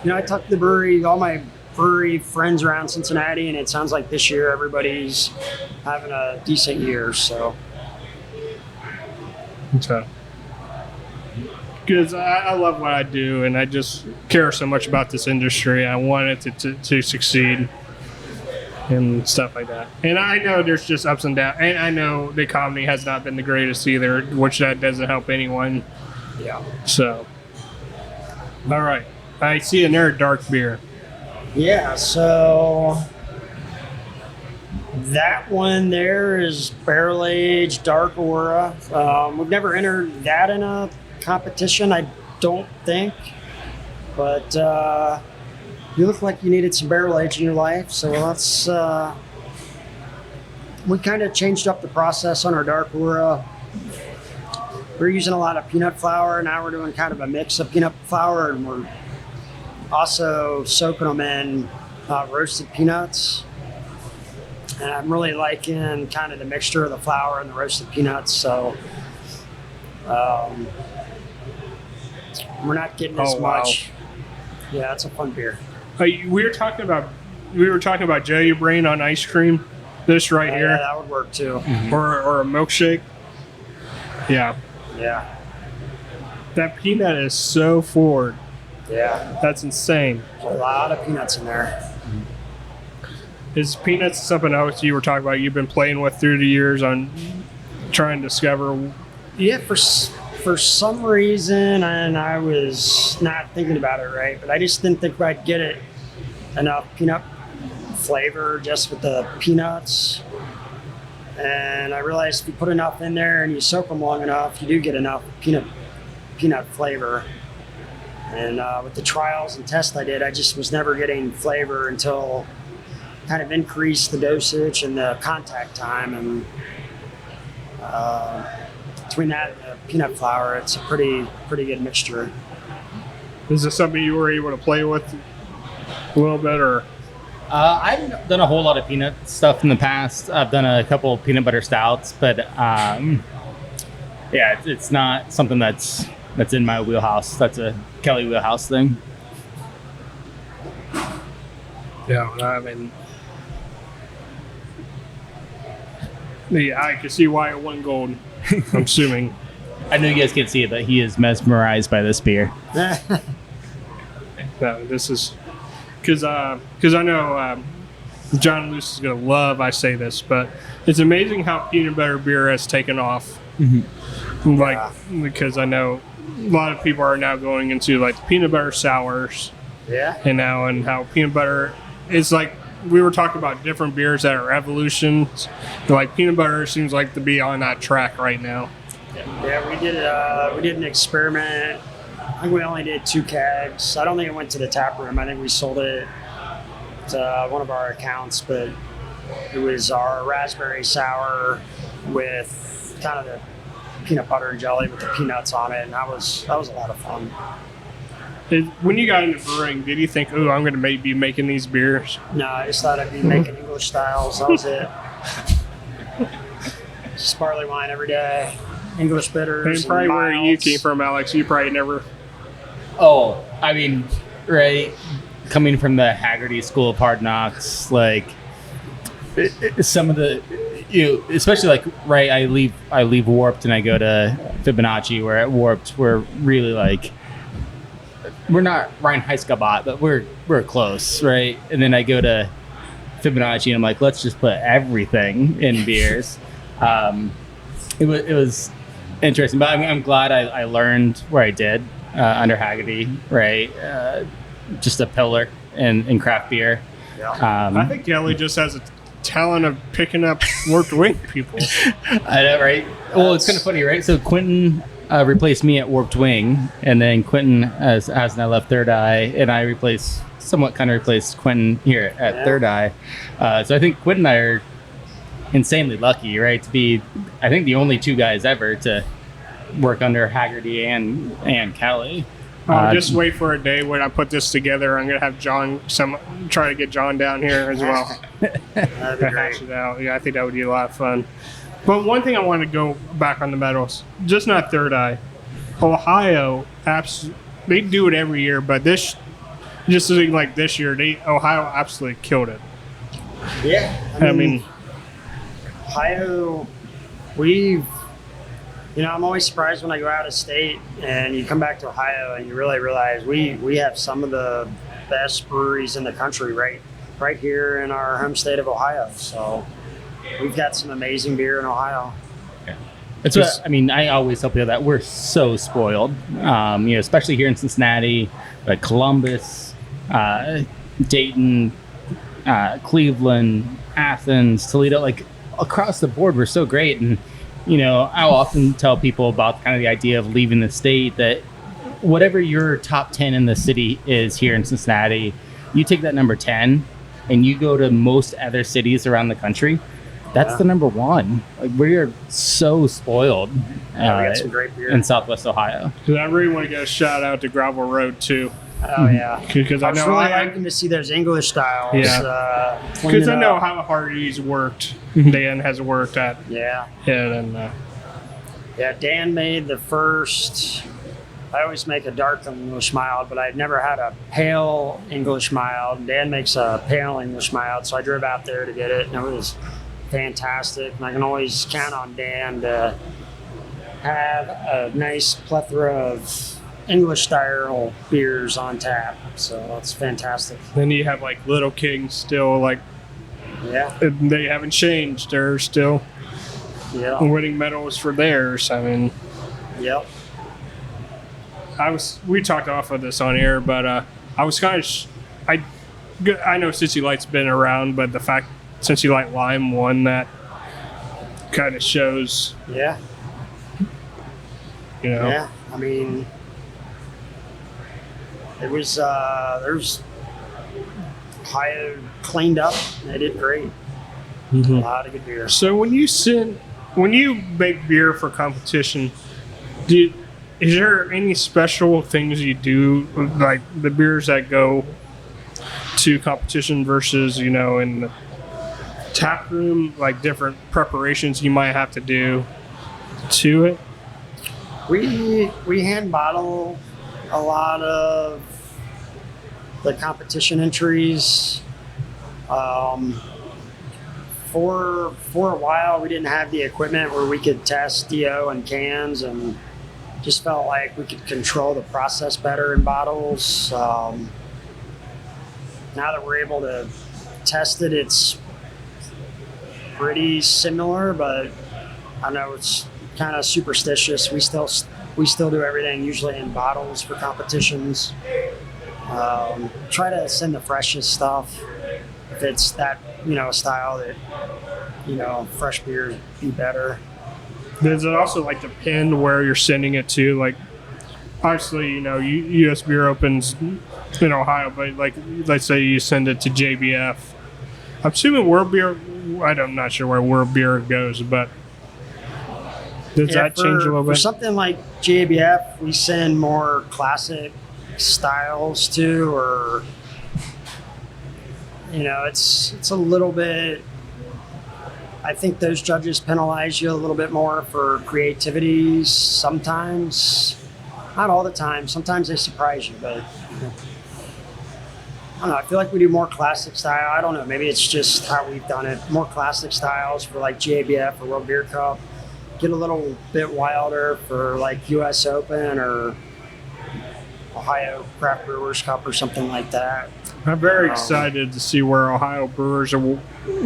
I talked to the brewery, all my brewery friends around Cincinnati, and it sounds like this year everybody's having a decent year. So, because I love what I do, and I just care so much about this industry. I want it to succeed and stuff like that. And I know there's just ups and downs, and I know the economy has not been the greatest either, which that doesn't help anyone. Yeah. So, all right, I see another dark beer. Yeah, so that one there is barrel aged dark aura. We've never entered that in a competition, I don't think, but you look like you needed some barrel age in your life, so let's we kind of changed up the process on our dark aura. We're using a lot of peanut flour. Now we're doing kind of a mix of peanut flour, and we're also soaking them in roasted peanuts. And I'm really liking kind of the mixture of the flour and the roasted peanuts. So we're not getting as much. Yeah, it's a fun beer. We were talking about jelly brain on ice cream. This right here. Yeah, that would work too. Mm-hmm. Or a milkshake. Yeah. Yeah. That peanut is so forward. Yeah. That's insane. There's a lot of peanuts in there. Is peanuts something else you were talking about you've been playing with through the years on trying to discover? Yeah, for some reason, and I was not thinking about it right, but I just didn't think I'd get it enough peanut flavor just with the peanuts. And I realized if you put enough in there and you soak them long enough, you do get enough peanut flavor. And with the trials and tests I did, I just was never getting flavor until kind of increased the dosage and the contact time. And between that and the peanut flour, it's a pretty good mixture. Is this something you were able to play with a little bit, or? I haven't done a whole lot of peanut stuff in the past. I've done a couple of peanut butter stouts, but yeah, it's not something that's in my wheelhouse. That's a Kelly wheelhouse thing. Yeah, I mean, I can see why it won gold. I'm assuming. I know you guys can't see it, but he is mesmerized by this beer. No, this is because I know John Luce is going to love I say this, but it's amazing how peanut butter beer has taken off. Like, because I know a lot of people are now going into like peanut butter sours. Yeah. And how peanut butter is like, we were talking about different beers that are evolutions. Like peanut butter seems like to be on that track right now. Yeah, we did an experiment. I think we only did 2 kegs. I don't think it went to the tap room. I think we sold it to one of our accounts, but it was our raspberry sour with kind of the peanut butter and jelly with the peanuts on it, and that was a lot of fun. When you got into brewing, did you think, "Oh, I'm going to be making these beers"? No, I just thought I'd be making English styles. That was it. Just barley wine every day, English bitters. And probably and where you milds. came from, Alex, you probably never. Oh, I mean, right, coming from the Haggerty School of Hard Knocks, like some of the, especially like, right, I leave Warped and I go to Fibonacci, where at Warped we're really like, we're not Rhinehart, but we're close, right? And then I go to Fibonacci and I'm like, let's just put everything in beers. It was interesting, but I'm glad I learned where I did under Haggerty, right? Just a pillar in craft beer. Yeah. I think Kelly just has a talent of picking up Warped Wing people. I know, right? Well, it's kind of funny, right? So Quentin replaced me at Warped Wing, and then Quentin has now left Third Eye, and I somewhat replaced Quentin here at Third Eye. So I think Quentin and I are insanely lucky, right, to be, I think, the only 2 guys ever to work under Haggerty and Kelly. Just wait for a day when I put this together. I'm gonna have John try to get John down here as well. That'd be Hash great. it out. Yeah, I think that would be a lot of fun. But one thing I want to go back on the metals, just not Third Eye. Ohio, they do it every year, but this year, Ohio absolutely killed it. Yeah. I mean, Ohio, I'm always surprised when I go out of state and you come back to Ohio and you really realize we have some of the best breweries in the country right here in our home state of Ohio. So we've got some amazing beer in Ohio. That's what I mean. I always tell people that we're so spoiled, especially here in Cincinnati, like Columbus, Dayton, Cleveland, Athens, Toledo. Like across the board, we're so great. And I'll often tell people about kind of the idea of leaving the state, that whatever your top 10 in the city is here in Cincinnati, you take that number 10 and you go to most other cities around the country. That's the number 1. Like, we're so spoiled We got some great beer. in Southwest Ohio. because I really want to get a shout out to Gravel Road too. Oh yeah. Because I I was know really liking to see those English styles. because I know how hard he's worked. Dan has worked at Yeah. it, and Yeah, Dan made the first. I always make a dark English mild, but I've never had a pale English mild. Dan makes a pale English mild, so I drove out there to get it, and it was fantastic. And I can always count on Dan to have a nice plethora of English style beers on tap. So that's fantastic. then you have like Little King still, like Yeah, they haven't changed. They're still yeah, winning medals for theirs. I mean, yep. we talked off of this on air, but I was kind of I know Cincy Light's been around, but the fact Cincy Light Lime won that kind of shows, Yeah, yeah. I mean, it was there's Ohio cleaned up. They did great. A lot of good beer. So when you make beer for competition, is there any special things you do, like the beers that go to competition versus in the tap room, like different preparations you might have to do to it? We hand bottle a lot of the competition entries. For a while, we didn't have the equipment where we could test DO and cans, and just felt like we could control the process better in bottles. Now that we're able to tested, it's pretty similar, but I know it's kind of superstitious. We still do everything usually in bottles for competitions. Try to send the freshest stuff. If it's that, style that, fresh beer be better. Does it also like depend where you're sending it to? Like, obviously, U.S. Beer opens in Ohio, but like, let's say you send it to JBF. I'm assuming World Beer. I'm not sure where World Beer goes, but does that change a little bit? For something like JBF, we send more classic styles to, or it's a little bit. I think those judges penalize you a little bit more for creativity sometimes. Not all the time. Sometimes they surprise you, but I don't know. I feel like we do more classic style. I don't know. Maybe it's just how we've done it. More classic styles for like JBF or World Beer Cup. Get a little bit wilder for like US Open or Ohio Craft Brewers Cup or something like that. I'm very excited to see where Ohio Brewers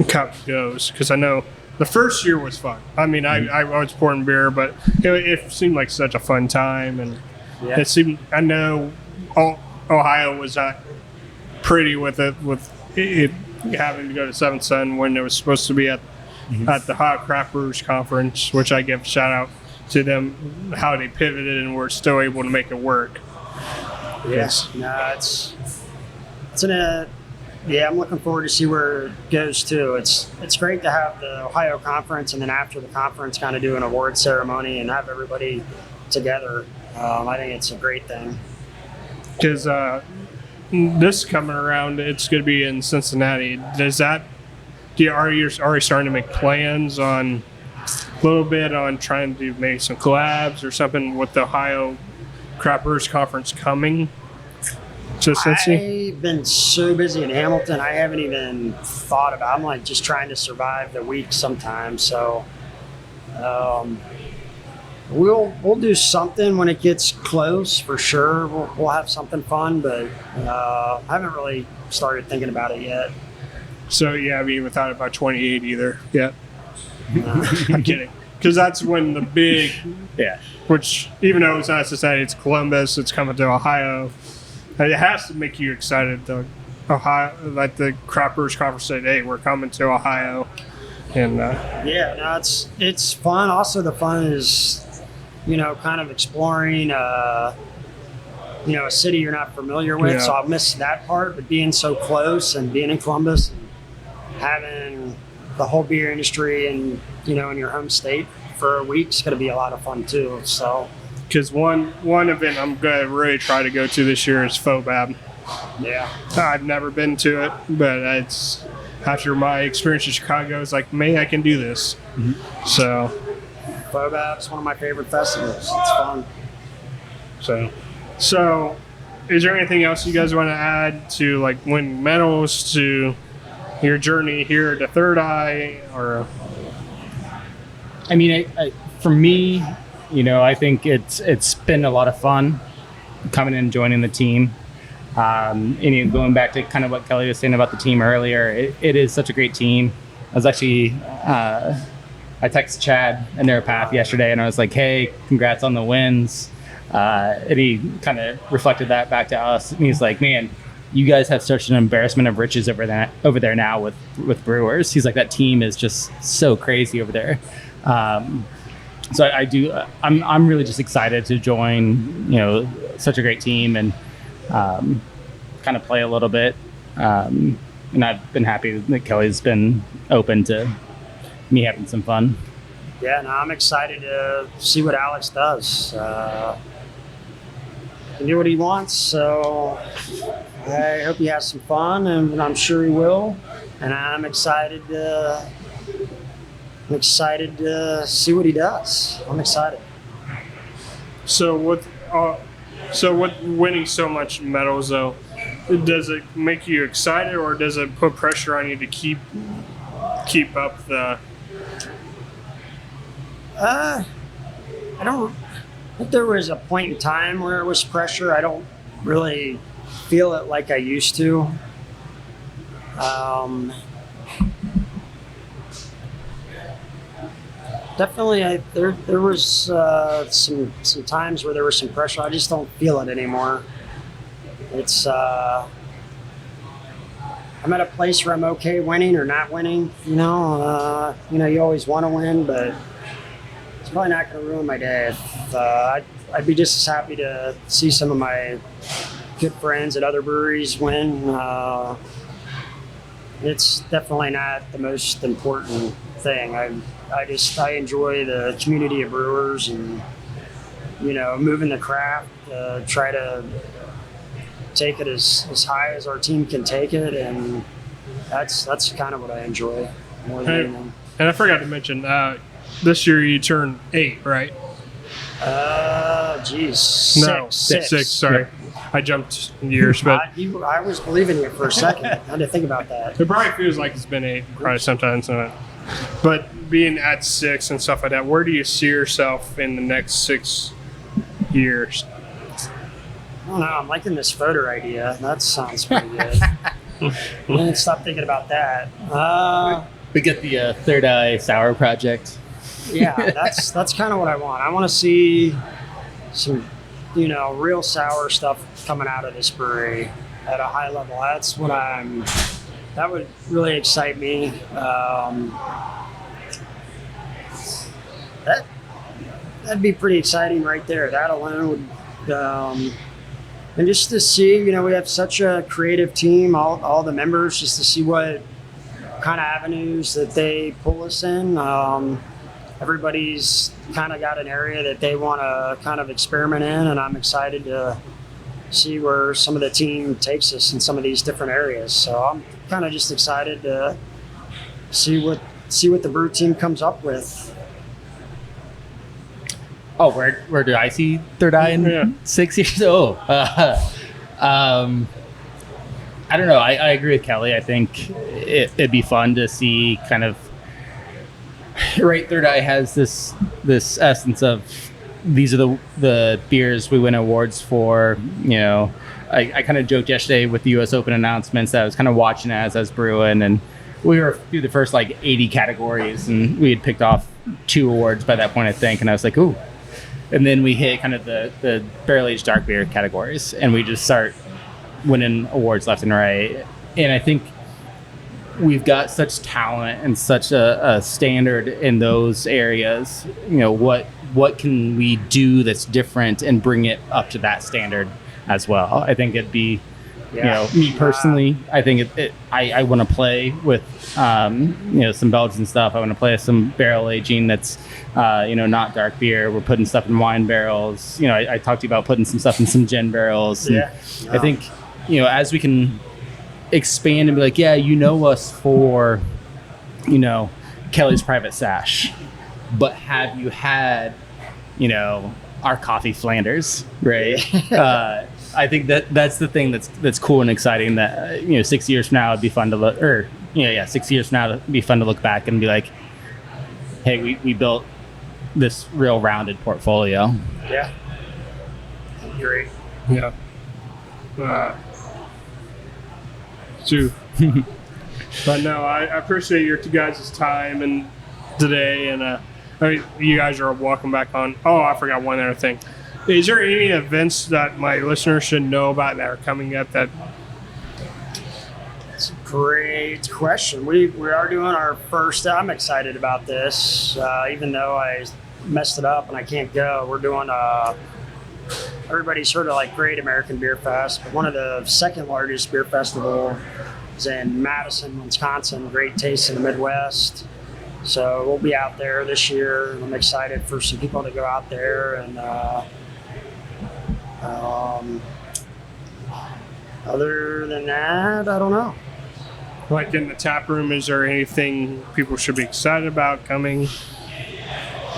Cup goes, because I know the first year was fun. I mean, I was pouring beer, but it seemed like such a fun time, and it seemed. I know Ohio was not pretty with it having to go to Seventh Sun when it was supposed to be at the Ohio Craft Brewers Conference, which I give a shout out to them how they pivoted and were still able to make it work. Yes, I'm looking forward to see where it goes too. It's great to have the Ohio Conference, and then after the conference, kind of do an award ceremony and have everybody together. I think it's a great thing. Because this coming around, it's going to be in Cincinnati. Are you already starting to make plans on a little bit on trying to make some collabs or something with the Ohio Craft Brewers Conference coming to Cincinnati? I've been so busy in Hamilton, I haven't even thought about it. I'm like just trying to survive the week sometimes. So we'll do something when it gets close for sure. We'll have something fun, but I haven't really started thinking about it yet. So you haven't even thought about 28 either yet? I'm kidding. Because that's when the big, which even though it's not Cincinnati, it's Columbus, it's coming to Ohio. It has to make you excited. Ohio, like the Craft Brewers Conference said, hey, we're coming to Ohio. And it's fun. Also, the fun is, kind of exploring, a city you're not familiar with. Yeah. So I'll miss that part, but being so close and being in Columbus and having the whole beer industry and, in your home state for a week is going to be a lot of fun too. So, because one event I'm going to really try to go to this year is FOBAB. Yeah. I've never been to it, but it's after my experience in Chicago, it's like, maybe I can do this. Mm-hmm. So FOBAB is one of my favorite festivals. It's fun. So is there anything else you guys want to add to like win medals, to your journey here to Third Eye? Or I mean, for me, I think it's been a lot of fun coming in and joining the team. And going back to kind of what Kelly was saying about the team earlier, it is such a great team. I was actually, I texted Chad and their path yesterday, and I was like, hey, congrats on the wins. And he kind of reflected that back to us. And he's like, man, you guys have such an embarrassment of riches over there now with Brewers. He's like, that team is just so crazy over there. So I'm really just excited to join, such a great team and kind of play a little bit. And I've been happy that Kelly's been open to me having some fun. Yeah, no, I'm excited to see what Alex does. He can do what he wants, so I hope he has some fun, and I'm sure he will. And I'm excited to see what he does. I'm excited. So with winning so much medals, though, does it make you excited, or does it put pressure on you to keep up the? I don't think there was a point in time where it was pressure. I don't really feel it like I used to. Definitely, there was some times where there was some pressure. I just don't feel it anymore. It's I'm at a place where I'm okay winning or not winning. You always want to win, but it's probably not going to ruin my day. I'd be just as happy to see some of my good friends at other breweries win. It's definitely not the most important thing. I enjoy the community of brewers and moving the craft, try to take it as high as our team can take it, and that's kind of what I enjoy more than anything. And I forgot to mention, this year you turned 8, right? Six. Sorry, yep. I jumped years, but I was believing you for a second. I had to think about that. It probably feels like it's been 8, probably sometimes. But being at 6 and stuff like that, where do you see yourself in the next 6 years? I don't know. I'm liking this photo idea. That sounds pretty good. I didn't stop thinking about that. We get the Third Eye Sour project. Yeah, that's kind of what I want. I want to see some, real sour stuff coming out of this brewery at a high level. That's what that would really excite me. That'd be pretty exciting right there. That alone would, and just to see, we have such a creative team, all the members, just to see what kind of avenues that they pull us in. Everybody's kind of got an area that they want to kind of experiment in, and I'm excited to see where some of the team takes us in some of these different areas. So I'm kind of just excited to see what the brew team comes up with. Oh, where do I see Third Eye in 6 years? I don't know. I agree with Kelly. I think it'd be fun to see kind of. Right, Third Eye has this essence of these are the beers we win awards for. I kind of joked yesterday with the U.S. Open announcements that I was kind of watching as I was brewing, and we were through the first 80 categories, and we had picked off 2 awards by that point, I think, and I was like, ooh. And then we hit kind of the barrel-aged dark beer categories, and we just start winning awards left and right. And I think we've got such talent and such a standard in those areas. What can we do that's different and bring it up to that standard as well? I think it'd be, me personally, I think I want to play with, some Belgian stuff. I want to play with some barrel aging that's, not dark beer. We're putting stuff in wine barrels. I talked to you about putting some stuff in some gin barrels. And I think, as we can expand and be like, us for, Kelly's Private Sash, but have you had, our coffee Flanders, right? I think that's the thing that's cool and exciting. That 6 years from now it'd be fun to look, 6 years from now it'd be fun to look back and be like, hey, we built this real rounded portfolio. Yeah, great. Yeah. But no, I appreciate your 2 guys' time and today, and you guys are welcome back on. Oh, I forgot one other thing. Is there any events that my listeners should know about that are coming up? That's a great question. We are doing our first. I'm excited about this, even though I messed it up and I can't go. We're doing everybody's heard of Great American Beer Fest, but one of the second largest beer festival is in Madison, Wisconsin. Great Taste in the Midwest. So we'll be out there this year, and I'm excited for some people to go out there. And other than that, I don't know. In the tap room, is there anything people should be excited about coming?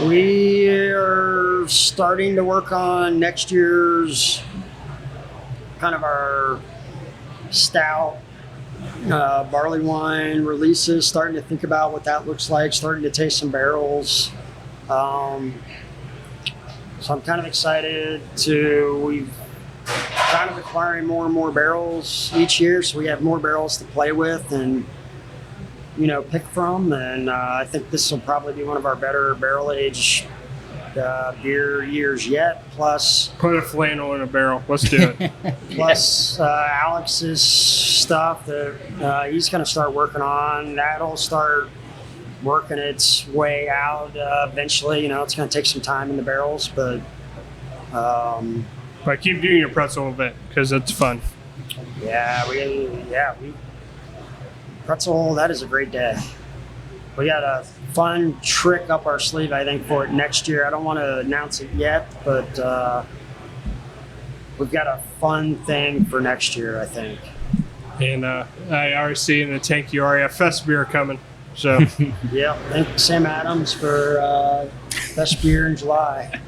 We are starting to work on next year's kind of our stout barley wine releases, starting to think about what that looks like, starting to taste some barrels. So I'm kind of excited we've kind of acquiring more and more barrels each year, so we have more barrels to play with and pick from. And I think this will probably be one of our better barrel age beer years yet. Plus, Put a flannel in a barrel. Let's do it. plus Alex's stuff that he's going to start working on. That'll start working its way out eventually. It's going to take some time in the barrels, but But keep doing your pretzel event because it's fun. we pretzel. That is a great day. We got a fun trick up our sleeve, I think, for it next year. I don't want to announce it yet, but we've got a fun thing for next year, I think. And I already see in the tank you already have Fest beer coming. So Yeah, thank Sam Adams for best beer in July.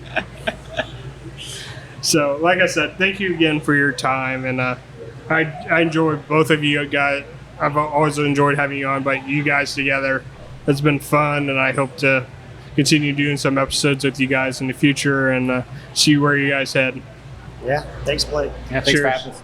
So, like I said, thank you again for your time, and I enjoyed both of you guys. I've always enjoyed having you on, but you guys together, it's been fun, and I hope to continue doing some episodes with you guys in the future and see where you guys head. Yeah, thanks, Blake. Yeah, thanks Cheers. for having us.